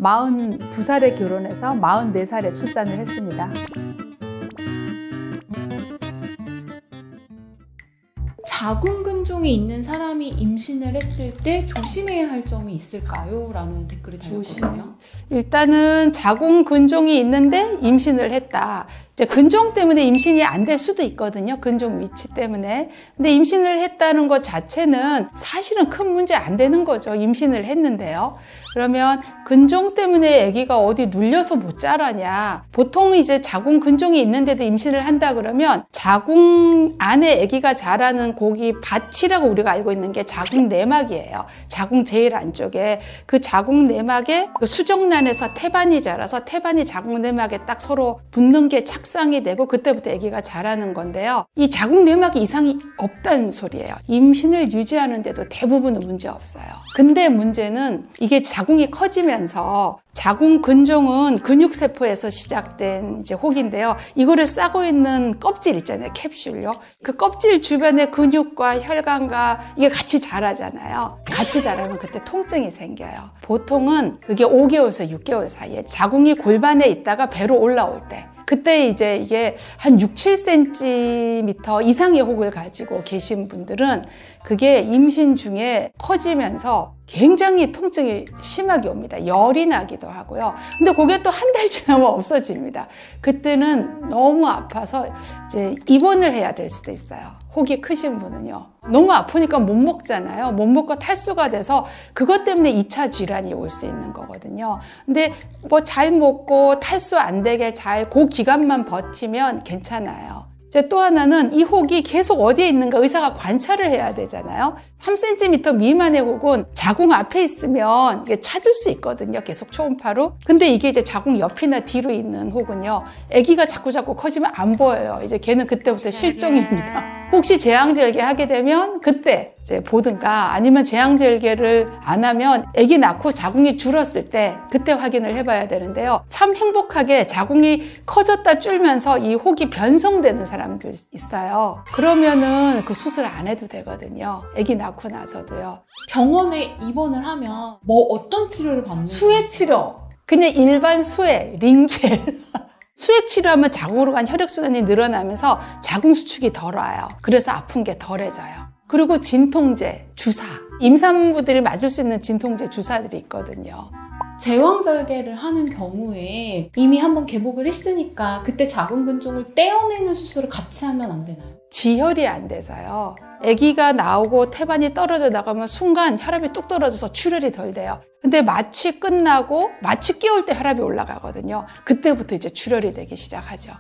42살에 결혼해서 44살에 출산을 했습니다. 자궁근종이 있는 사람이 임신을 했을 때 조심해야 할 점이 있을까요? 라는 댓글이 달렸거든요. 일단은 자궁근종이 있는데 임신을 했다. 이제 근종 때문에 임신이 안 될 수도 있거든요. 근종 위치 때문에. 근데 임신을 했다는 것 자체는 사실은 큰 문제 안 되는 거죠. 임신을 했는데요. 그러면 근종 때문에 아기가 어디 눌려서 못 자라냐. 보통 이제 자궁 근종이 있는데도 임신을 한다 그러면 자궁 안에 아기가 자라는 고기 밭이라고 우리가 알고 있는 게 자궁 내막이에요. 자궁 제일 안쪽에 그 자궁 내막에 그 수정란에서 태반이 자라서 태반이 자궁 내막에 딱 서로 붙는 게 착상이 되고 그때부터 아기가 자라는 건데요. 이 자궁 내막에 이상이 없다는 소리예요. 임신을 유지하는데도 대부분은 문제 없어요. 근데 문제는 이게 자궁이 커지면서 자궁 근종은 근육세포에서 시작된 이제 혹인데요. 이거를 싸고 있는 껍질 있잖아요. 캡슐요. 그 껍질 주변에 근육과 혈관과 이게 같이 자라잖아요. 같이 자라면 그때 통증이 생겨요. 보통은 그게 5개월에서 6개월 사이에 자궁이 골반에 있다가 배로 올라올 때 그때 이제 이게 한 6, 7cm 이상의 혹을 가지고 계신 분들은 그게 임신 중에 커지면서 굉장히 통증이 심하게 옵니다. 열이 나기도 하고요. 근데 그게 또 한 달 지나면 없어집니다. 그때는 너무 아파서 이제 입원을 해야 될 수도 있어요. 혹이 크신 분은요. 너무 아프니까 못 먹잖아요. 못 먹고 탈수가 돼서 그것 때문에 2차 질환이 올 수 있는 거거든요. 근데 뭐 잘 먹고 탈수 안 되게 잘 그 기간만 버티면 괜찮아요. 이제 또 하나는 이 혹이 계속 어디에 있는가 의사가 관찰을 해야 되잖아요. 3cm 미만의 혹은 자궁 앞에 있으면 이게 찾을 수 있거든요. 계속 초음파로. 근데 이게 이제 자궁 옆이나 뒤로 있는 혹은요. 아기가 자꾸 커지면 안 보여요. 이제 걔는 그때부터 실종입니다. 혹시 제왕절개 하게 되면 그때 이제 보든가 아니면 제왕절개를 안 하면 아기 낳고 자궁이 줄었을 때 그때 확인을 해봐야 되는데요. 참 행복하게 자궁이 커졌다 줄면서 이 혹이 변성되는 사람들 있어요. 그러면은 그 수술 안 해도 되거든요. 아기 낳고 나서도요. 병원에 입원을 하면 뭐 어떤 치료를 받는 거예요? 수액 치료. 그냥 일반 수액, 링겔. 수액 치료하면 자궁으로 간 혈액순환이 늘어나면서 자궁 수축이 덜 와요. 그래서 아픈 게 덜해져요. 그리고 진통제, 주사. 임산부들이 맞을 수 있는 진통제 주사들이 있거든요. 제왕절개를 하는 경우에 이미 한번 개복을 했으니까 그때 자궁근종을 떼어내는 수술을 같이 하면 안 되나요? 지혈이 안 돼서요. 아기가 나오고 태반이 떨어져 나가면 순간 혈압이 뚝 떨어져서 출혈이 덜 돼요. 근데 마취 끝나고 마취 끼울 때 혈압이 올라가거든요. 그때부터 이제 출혈이 되기 시작하죠.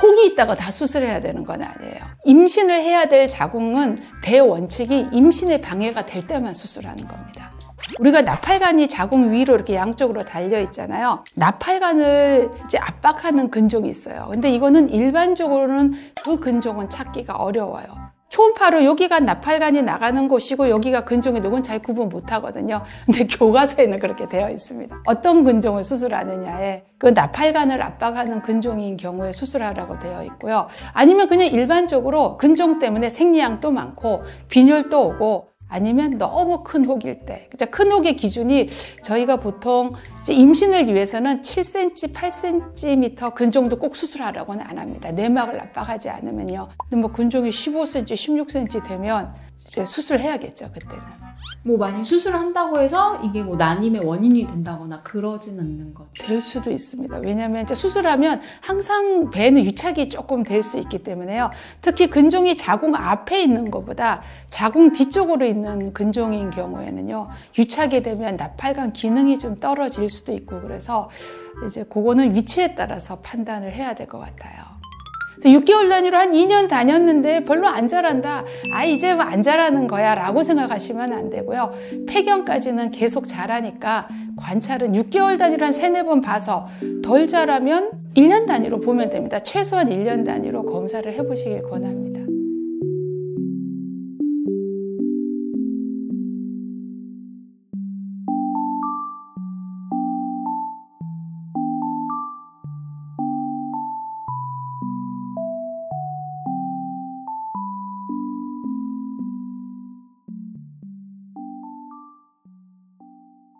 혹이 있다가 다 수술해야 되는 건 아니에요. 임신을 해야 될 자궁은 대원칙이 임신에 방해가 될 때만 수술하는 겁니다. 우리가 나팔관이 자궁 위로 이렇게 양쪽으로 달려 있잖아요. 나팔관을 이제 압박하는 근종이 있어요. 근데 이거는 일반적으로는 그 근종은 찾기가 어려워요. 초음파로 여기가 나팔관이 나가는 곳이고 여기가 근종이 누군 잘 구분 못 하거든요. 근데 교과서에는 그렇게 되어 있습니다. 어떤 근종을 수술하느냐에 그 나팔관을 압박하는 근종인 경우에 수술하라고 되어 있고요. 아니면 그냥 일반적으로 근종 때문에 생리양도 많고 빈혈도 오고 아니면 너무 큰 혹일 때. 큰 혹의 기준이 저희가 보통 이제 임신을 위해서는 7cm, 8cm 근종도 꼭 수술하라고는 안 합니다. 내막을 압박하지 않으면요. 근데 뭐 근종이 15cm, 16cm 되면 이제 수술해야겠죠, 그때는. 뭐 만약 수술을 한다고 해서 이게 뭐 난임의 원인이 된다거나 그러진 않는 거죠. 될 수도 있습니다. 왜냐하면 이제 수술하면 항상 배는 유착이 조금 될 수 있기 때문에요. 특히 근종이 자궁 앞에 있는 것보다 자궁 뒤쪽으로 있는 근종인 경우에는요. 유착이 되면 나팔관 기능이 좀 떨어질 수도 있고 그래서 이제 그거는 위치에 따라서 판단을 해야 될 것 같아요. 6개월 단위로 한 2년 다녔는데 별로 안 자란다. 아, 이제 뭐 안 자라는 거야 라고 생각하시면 안 되고요. 폐경까지는 계속 자라니까 관찰은 6개월 단위로 한 3-4번 봐서 덜 자라면 1년 단위로 보면 됩니다. 최소한 1년 단위로 검사를 해보시길 권합니다.